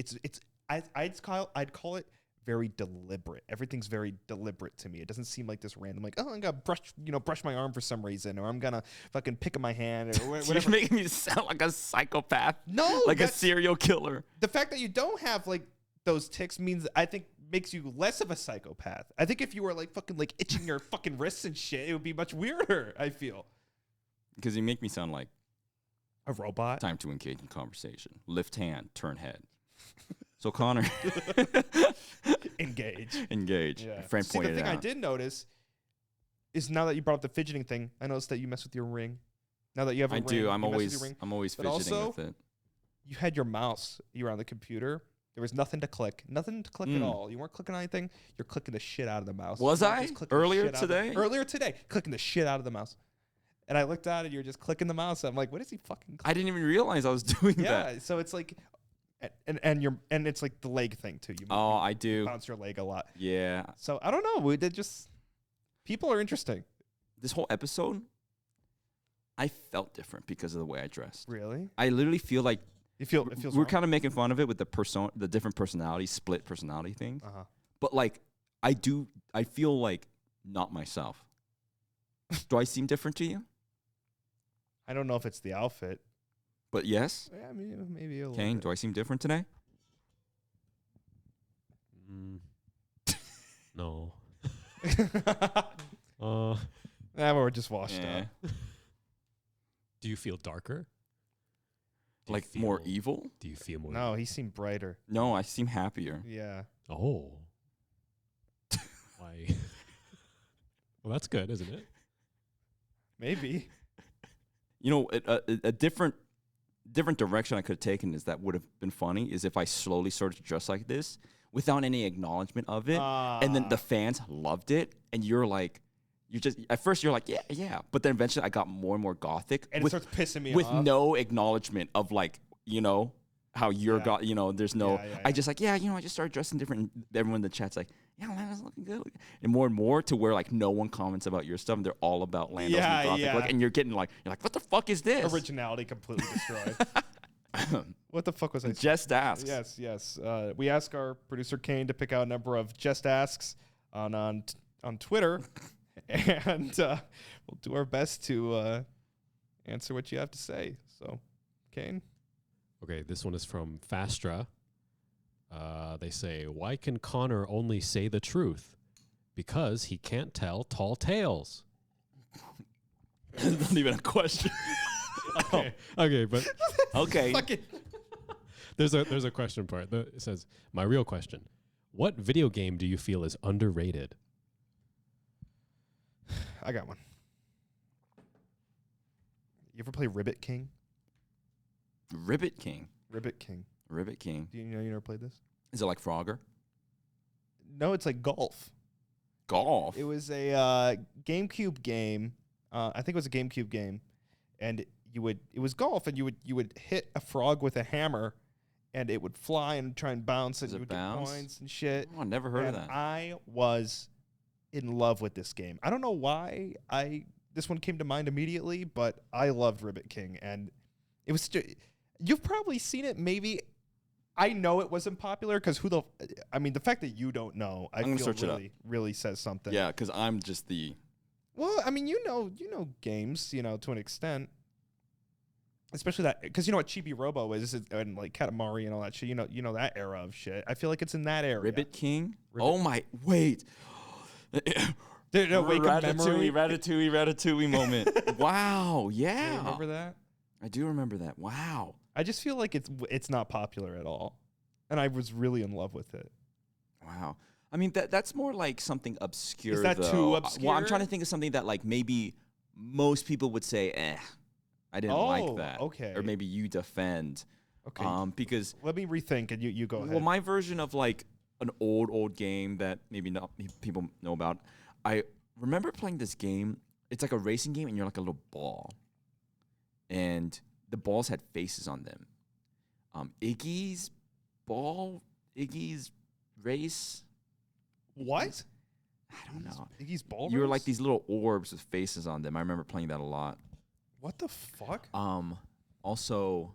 I'd call it very deliberate. Everything's very deliberate to me. It doesn't seem like this random like, oh, I'm gonna brush my arm for some reason, or I'm gonna fucking pick up my hand or whatever. You're making me sound like a psychopath. No, like a serial killer. The fact that you don't have like those tics means I think makes you less of a psychopath. I think if you were like fucking like itching your fucking wrists and shit, it would be much weirder. I feel Because you make me sound like a robot. time to engage in conversation. Lift hand, turn head. So Connor, Engage. Your friend See, pointed the thing out. I did notice is now that you brought up the fidgeting thing, I noticed that you mess with your ring. Now that you have a I ring, do. you I'm mess with always your ring. But fidgeting also, with it. You had your mouse. You were on the computer. There was nothing to click. Nothing to click at all. You weren't clicking on anything. You're clicking the shit out of the mouse. Was You were I? just clicking the Earlier shit out of today? Earlier today. Clicking the shit out of the mouse. And I looked at it. You were just clicking the mouse. I'm like, what is he fucking I didn't even realize I was doing that. Yeah. So it's like, and it's like the leg thing too. You I do. bounce your leg a lot. Yeah. So I don't know. They just people are interesting. This whole episode, I felt different because of the way I dressed. Really? I literally feel like It feels. we're kind of making fun of it with the different personality, split personality thing. Uh huh. But like, I feel like not myself. Do I seem different to you? I don't know if it's the outfit. But yes. Yeah, I mean, maybe a little. Kane, bit. do I seem different today? No. Nah, we're just washed Yeah. up. Do you feel darker? Do you Like more feel- evil? Do you feel more? No, he seemed brighter. No, I seem happier. Yeah. Oh. Why? Well, that's good, isn't it? Maybe. You know, a different direction I could have taken is that would have been funny is if I slowly started to dress like this without any acknowledgement of it, and then the fans loved it, and you're like, at first you're like, yeah, but then eventually I got more and more gothic, And with, it starts pissing me with off. no acknowledgement of like, how you're Yeah. there's no, Yeah. I just like, I just started dressing different, and everyone in the chat's like, yeah, Lando's looking good, and more to where like no one comments about your stuff, and they're all about Lando's new gothic look, and you're like, what the fuck is this? Originality completely destroyed. What the fuck was I? Just ask. Yes. We ask our producer Kane to pick out a number of just asks on Twitter, and we'll do our best to answer what you have to say. So, Kane. Okay, this one is from Fastra. They say, why can Connor only say the truth? Because he can't tell tall tales. That's not even a question. Okay, but Okay. there's a question part. It says, my real question. What video game do you feel is underrated? I got one. You ever play Ribbit King? Ribbit King. Ribbit King. Ribbit King. Do you know you never played this? Is it like Frogger? No, it's like golf. Golf. It was a GameCube game. I think it was a GameCube game, and it was golf, and you would hit a frog with a hammer, and it would fly and try and bounce, and Does you it would bounce? get coins and shit. Oh, I never heard of And that. I was in love with this game. I don't know why this one came to mind immediately, but I loved Ribbit King, and it was. You've probably seen it, maybe. I know it wasn't popular because the fact that you don't know, I I'm gonna feel search it up. really says something. Yeah, because I'm just the. Well, I mean, you know games, to an extent. Especially that, because you know what Chibi Robo is, and like Katamari and all that shit. You know that era of shit. I feel like it's in that area. Ribbit King? Ribbit- Oh my, wait. Dude, no, wake up memory. Ratatouille moment. Wow, You yeah. remember that? I do remember that. Wow. I just feel like it's not popular at all, and I was really in love with it. Wow. I mean, that's more like something obscure. Is that though. too Well, obscure? I'm trying to think of something that like maybe most people would say, I didn't like that. Okay. Or maybe you defend. Okay. Because Let me rethink, and you go ahead. well, my version of like an old game that maybe not people know about. I remember playing this game. It's like a racing game, and you're like a little ball, and the balls had faces on them. Iggy's race. What? I don't know. Iggy's ball. You were Race? like these little orbs with faces on them. I remember playing that a lot. What the fuck? Also,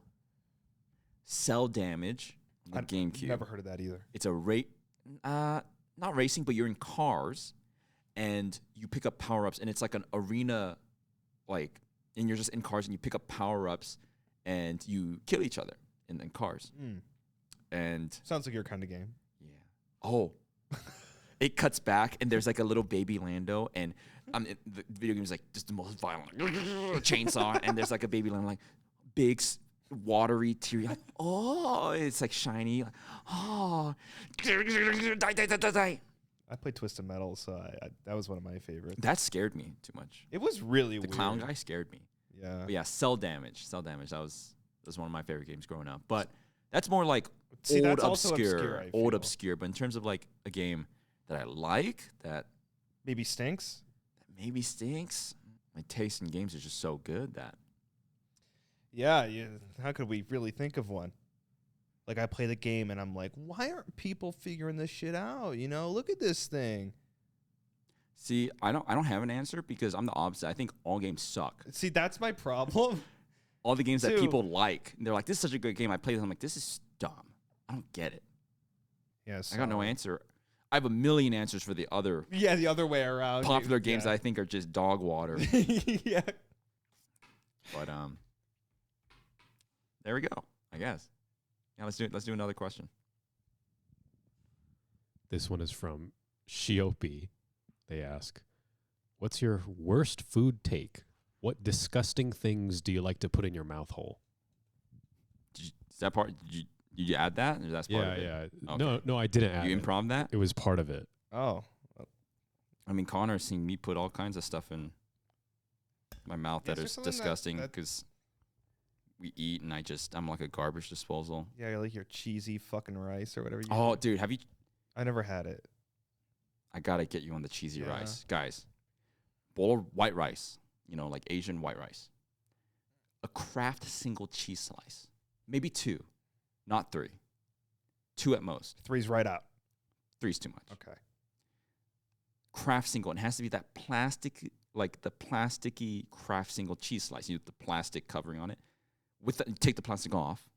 Cell Damage, the GameCube. Never heard of that either. It's a not racing, but you're in cars, and you pick up power-ups, and it's like an arena, like, and you're just in cars, and you pick up power-ups, and you kill each other in cars. And Sounds like your kind of game. yeah. Oh. It cuts back, and there's like a little baby Lando, and the video game is like just the most violent chainsaw, and there's like a baby Lando, like big, watery, teary, like, oh, it's like shiny, like, oh, die. I played Twisted Metal, so that was one of my favorites. That scared me too much. It was really The weird. clown guy scared me. Yeah. But yeah, Cell Damage. That was one of my favorite games growing up. But that's more like See, old that's also obscure, I old feel. obscure. But in terms of like a game that I like, that Maybe stinks. maybe stinks. My taste in games is just so good that Yeah. How could we really think of one? Like, I play the game, and I'm like, why aren't people figuring this shit out? You know, look at this thing. see, I don't have an answer because I'm the opposite. I think all games suck. See, that's my problem. All the games that Dude. people like, they're like, this is such a good game. I play this. I'm like, this is dumb. I don't get it. Yes. I got no answer. I have a million answers for the other Yeah, the other way around. popular games that I think are just dog water. Yeah. But there we go. I guess. Yeah, let's do another question. This one is from Shiopi. They ask, what's your worst food take? What disgusting things do you like to put in your mouth hole? Is that part? Did you add that? Or that's part of it? Yeah. Okay. No, I didn't add You it. improv that? It was part of it. Oh. I mean, Connor's seen me put all kinds of stuff in my mouth Is that there is something disgusting that- because we eat and I'm like a garbage disposal. Yeah, like your cheesy fucking rice or whatever you Oh, do. dude, I never had it. I gotta get you on the cheesy Yeah. rice, guys. Bowl of white rice, like Asian white rice. A Kraft single cheese slice, maybe 2, not 3. 2 at most. 3's right out. 3's too much. Okay. Kraft single. It has to be that plastic, like the plasticky Kraft single cheese slice. You have the plastic covering on it. Take the plastic off,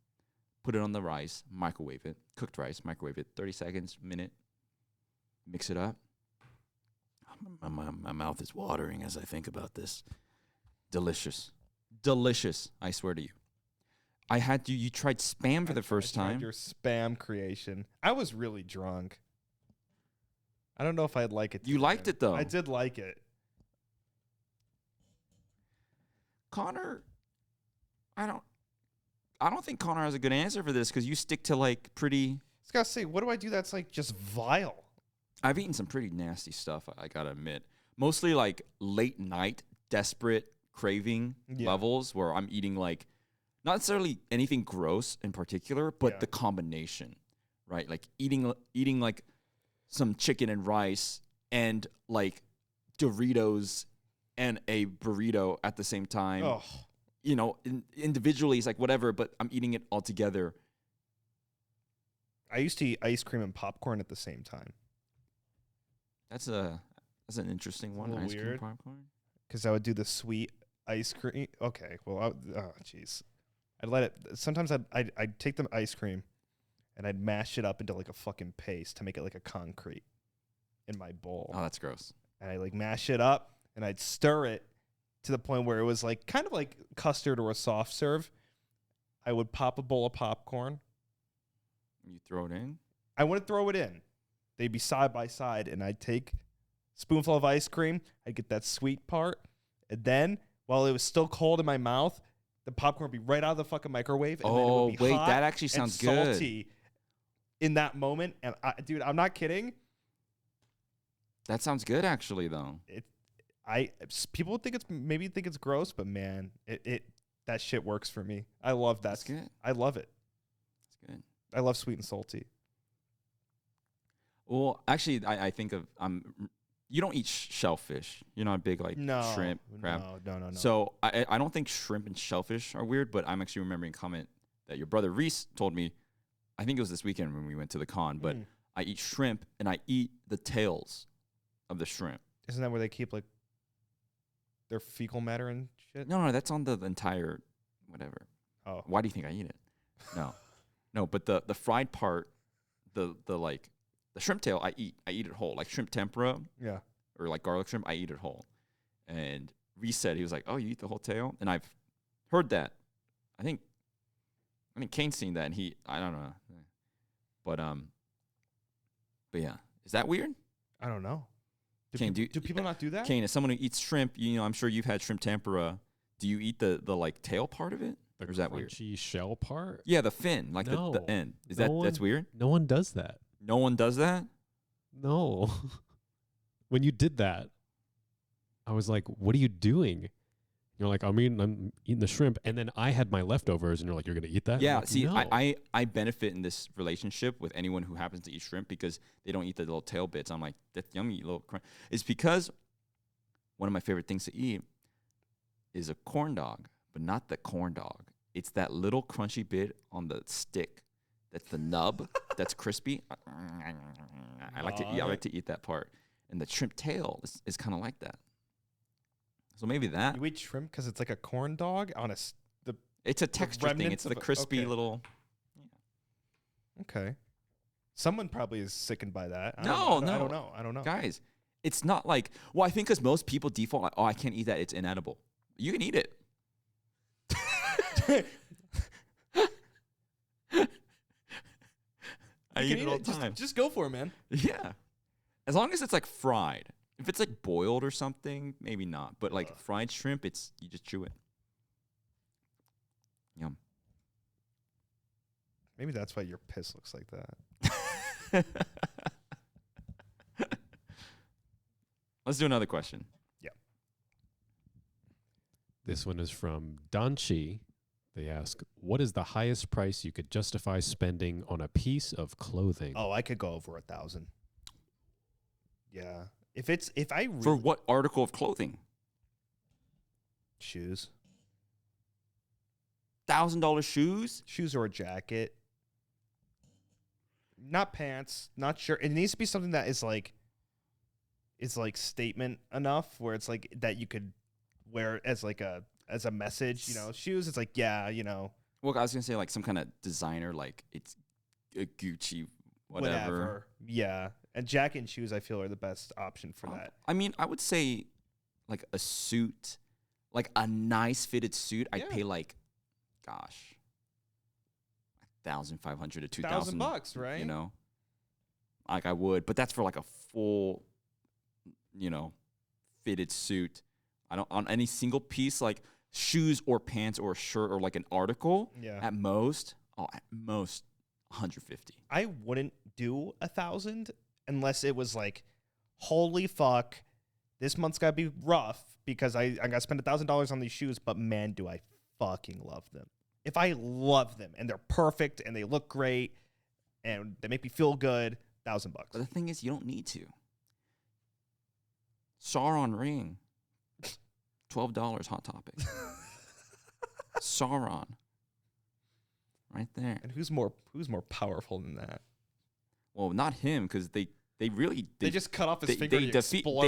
put it on the rice, microwave it. Cooked rice, microwave it. 30 seconds, minute. Mix it up. My mouth is watering as I think about this. Delicious. Delicious, I swear to you. You tried Spam for the first I tried time. Your Spam creation. I was really drunk. I don't know if I'd like it. You liked it, though. I did like it. Connor, I don't think Connor has a good answer for this because you stick to like pretty. I was gotta say, what do I do that's like just vile? I've eaten some pretty nasty stuff, I gotta admit. Mostly like late night, desperate craving levels where I'm eating like not necessarily anything gross in particular, but the combination, right? Like eating like some chicken and rice and like Doritos and a burrito at the same time. Oh, Individually it's like whatever, but I'm eating it all together. I used to eat ice cream and popcorn at the same time That's an interesting one. little Ice cream weird. popcorn. because I would do the sweet ice cream. Okay, well, oh jeez, I'd let it. Sometimes I'd take the ice cream and I'd mash it up into like a fucking paste to make it like a concrete in my bowl. Oh, that's gross. And I like mash it up and I'd stir it to the point where it was like kind of like custard or a soft serve. I would pop a bowl of popcorn. You throw it in. I wouldn't throw it in. They'd be side by side, and I'd take a spoonful of ice cream. I'd get that sweet part, and then while it was still cold in my mouth, the popcorn would be right out of the fucking microwave. And then it would be wait, hot that actually and sounds good. salty in that moment. And dude, I'm not kidding. That sounds good, actually, though. People think it's gross, but man, it that shit works for me. I love that. That's good. I love it. That's good. I love sweet and salty. Well, actually, I think of you don't eat shellfish. You're not a big like shrimp, crab. No. So I don't think shrimp and shellfish are weird, but I'm actually remembering a comment that your brother Reese told me. I think it was this weekend when we went to the con, but I eat shrimp and I eat the tails of the shrimp. Isn't that where they keep like their fecal matter and shit? No, that's on the entire whatever. Oh, Why do you think I eat it? No, but the fried part, the shrimp tail, I eat it whole, like shrimp tempura. Yeah. Or like garlic shrimp, I eat it whole. And Reese said, he was like, "Oh, you eat the whole tail?" And I've heard that. I think Kane's seen that, and I don't know, but yeah, is that weird? I don't know. Kane, do people not do that? Kane, as someone who eats shrimp, I'm sure you've had shrimp tempura. Do you eat the like tail part of it? The or is that weird? crunchy shell part? Yeah, the fin, like No. the end. Is No that's weird? No one does that. No one does that? No. When you did that, I was like, what are you doing? You're like, I'm eating the shrimp. And then I had my leftovers, and you're like, you're going to eat that? Yeah, I'm like, see, no. I benefit in this relationship with anyone who happens to eat shrimp because they don't eat the little tail bits. I'm like, that's yummy, little crunch. It's because one of my favorite things to eat is a corn dog, but not the corn dog. It's that little crunchy bit on the stick. That's the nub. That's crispy. I like to eat that part. And the shrimp tail is kind of like that. So maybe that. You eat shrimp because it's like a corn dog on It's a texture thing. It's the crispy little. Yeah. Okay. Someone probably is sickened by that. I No. don't know. Guys, it's not like, well, I think because most people default like, oh, I can't eat that. It's inedible. You can eat it. I eat it all the time. Just go for it, man. Yeah. As long as it's like fried. If it's like boiled or something, maybe not. But like fried shrimp, you just chew it. Yum. Maybe that's why your piss looks like that. Let's do another question. Yeah. This one is from Danchi. They ask, what is the highest price you could justify spending on a piece of clothing? Oh, I could go over 1,000. Yeah. For what article of clothing? Shoes. $1,000 shoes? Shoes or a jacket. Not pants, not shirt. It needs to be something that is like statement enough where it's like that you could wear as a message, Shoes, it's like, yeah, Well, I was gonna say like some kind of designer, like it's a Gucci, whatever. Yeah. And jacket and shoes, I feel, are the best option for that. I mean, I would say like a suit, like a nice fitted suit. I'd pay like, gosh, $1,500 to $2,000. $1,000, right? Like I would, but that's for like a full, fitted suit. I don't on any single piece like shoes or pants or a shirt or like an article. Yeah. At most 150. I wouldn't do 1,000 unless it was like, holy fuck, this month's gotta be rough because I gotta spend $1,000 on these shoes, but man, do I fucking love them. If I love them and they're perfect and they look great and they make me feel good, $1,000. But the thing is, you don't need to. Sauron ring, $12, Hot Topic. Sauron, right there. And who's more powerful than that? Well, not him, because they just cut off his finger. They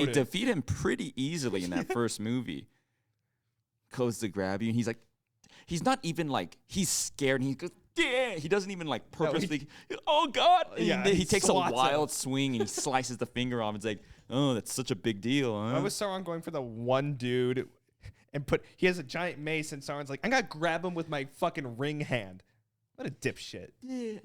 defeat him pretty easily in that first movie. Goes to grab you, and he's not even like he's scared. And he goes, yeah. He doesn't even like purposely. Oh God! And he takes a wild swing and he slices the finger off. It's like, oh, that's such a big deal. Huh? Why was Sauron going for the one dude? And he has a giant mace, and Sauron's like, I gotta grab him with my fucking ring hand. What a dipshit. Yeah.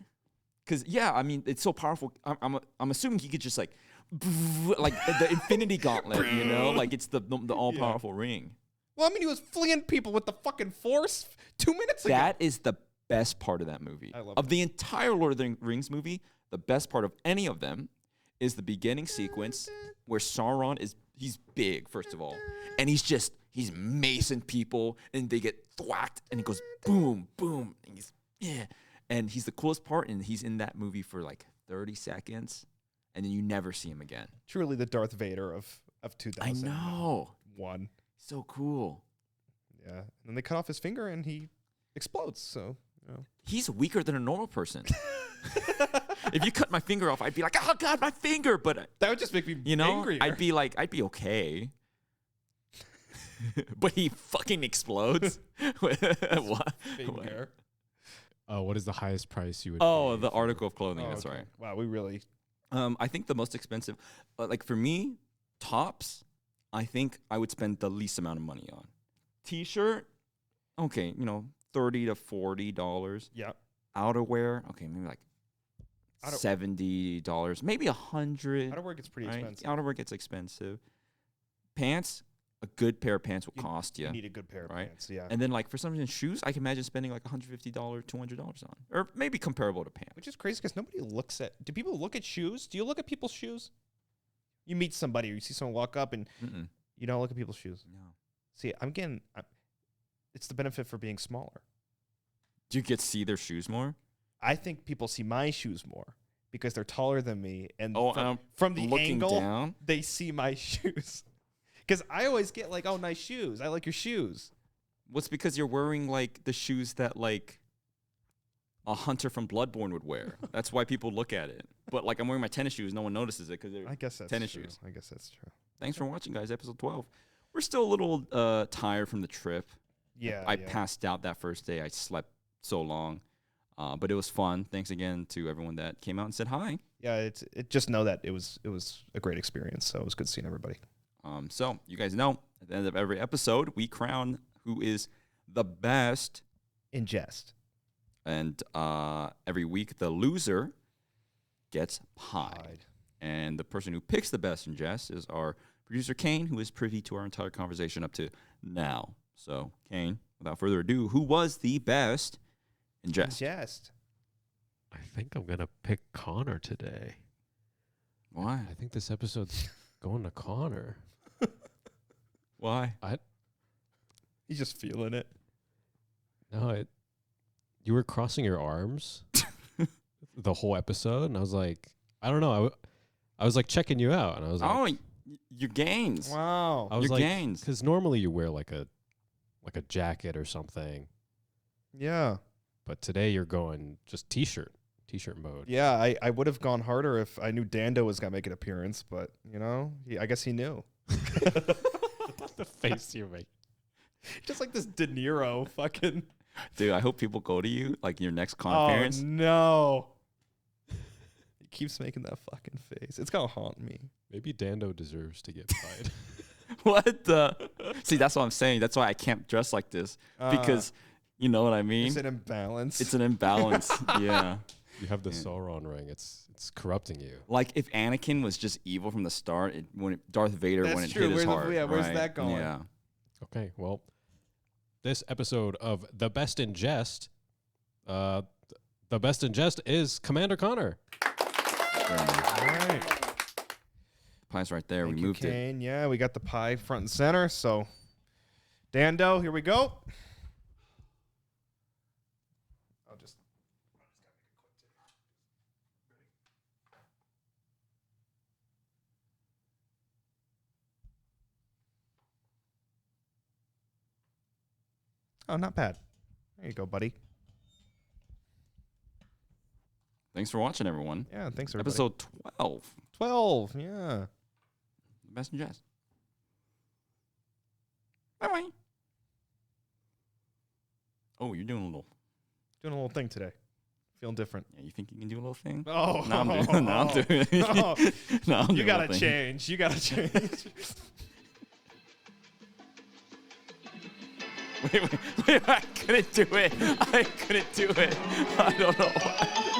Because I mean, it's so powerful. I'm assuming he could just like the Infinity Gauntlet, like it's the all powerful ring. Well, I mean, he was flinging people with the fucking Force 2 minutes ago. That is the best part of that movie. I love of the entire Lord of the Rings movie. The best part of any of them is the beginning sequence where Sauron he's big, first of all, and he's macing people, and they get thwacked, and he goes boom, boom, and and he's the coolest part, and he's in that movie for like 30 seconds, and then you never see him again. Truly the Darth Vader of 2001. I know. So cool. Yeah. And then they cut off his finger, and he explodes, so, He's weaker than a normal person. If you cut my finger off, I'd be like, oh God, my finger. But That would just make me angrier. I'd be okay. But he fucking explodes. What? Finger. What is the highest price you would? Oh, pay the for- article of clothing. Oh, That's okay. right. Wow, we really. I think the most expensive, like for me, tops, I think I would spend the least amount of money on. T-shirt, okay, $30 to $40. Yeah. Outerwear, okay, maybe like $70, maybe $100. Outerwear gets pretty right? expensive. Outerwear gets expensive. Pants, a good pair of pants will cost you. You need a good pair of right? pants. Yeah. And then like for some reason, shoes, I can imagine spending like $150, $200 on, or maybe comparable to pants. Which is crazy because nobody looks at. Do people look at shoes? Do you look at people's shoes? You meet somebody or you see someone walk up and you don't look at people's shoes. No. See, it's the benefit for being smaller. Do you get to see their shoes more? I think people see my shoes more because they're taller than me, and Oh, from the looking angle, down? they see my shoes. Because I always get like, oh, nice shoes. I like your shoes. What's because you're wearing like the shoes that like a hunter from Bloodborne would wear. That's why people look at it. But like I'm wearing my tennis shoes, no one notices it because they're I guess that's tennis true. shoes. I guess that's true. Thanks for watching, guys. Episode 12. We're still a little tired from the trip. Yeah. I passed out that first day. I slept so long, but it was fun. Thanks again to everyone that came out and said hi. Yeah, just know that it was a great experience. So it was good seeing everybody. So you guys know at the end of every episode, we crown who is the best In Jest. And every week, the loser gets pied. And the person who picks the best in Jest is our producer, Kane, who is privy to our entire conversation up to now. So, Kane, without further ado, who was the best in Jest? Jest. I think I'm gonna pick Connor today. Why? I think this episode's going to Connor. Why? He's just feeling it. No, you were crossing your arms the whole episode, and I was like, I don't know. I was like checking you out, and I was like, Oh, your gains. Wow. I was your like, gains. because normally you wear like a jacket or something, Yeah. but today you're going just t-shirt mode. Yeah, I would have gone harder if I knew Dando was going to make an appearance, but, I guess he knew. The face you make. Just like this De Niro fucking. Dude, I hope people go to you, like your next con Oh, appearance. no. He keeps making that fucking face. It's going to haunt me. Maybe Dando deserves to get pied. What the? See, that's what I'm saying. That's why I can't dress like this. Because, you know what I mean? It's an imbalance. It's an imbalance. Yeah. You have the Yeah. Sauron ring. It's corrupting you. Like if Anakin was just evil from the start, Darth Vader That's wouldn't true. hit his Where's heart. where's right? that going? Yeah. Okay, well, this episode of The Best in Jest, The Best in Jest is Commander Connor. Very nice. All right. Pie's right there. Thank we you, moved it. Kane. Yeah, we got the pie front and center. So, Dando, here we go. I'll just. Oh, not bad. There you go, buddy. Thanks for watching, everyone. Yeah, thanks, everybody. Episode 12. 12, yeah. The Best in Jest. Bye-bye. Oh, you're doing a little... Doing a little thing today. Feeling different. Yeah, you think you can do a little thing? Oh, No, I'm doing, no, I'm doing it. No. No, I'm doing You a gotta little thing. change. You gotta change. Wait, I couldn't do it. I couldn't do it. I don't know why.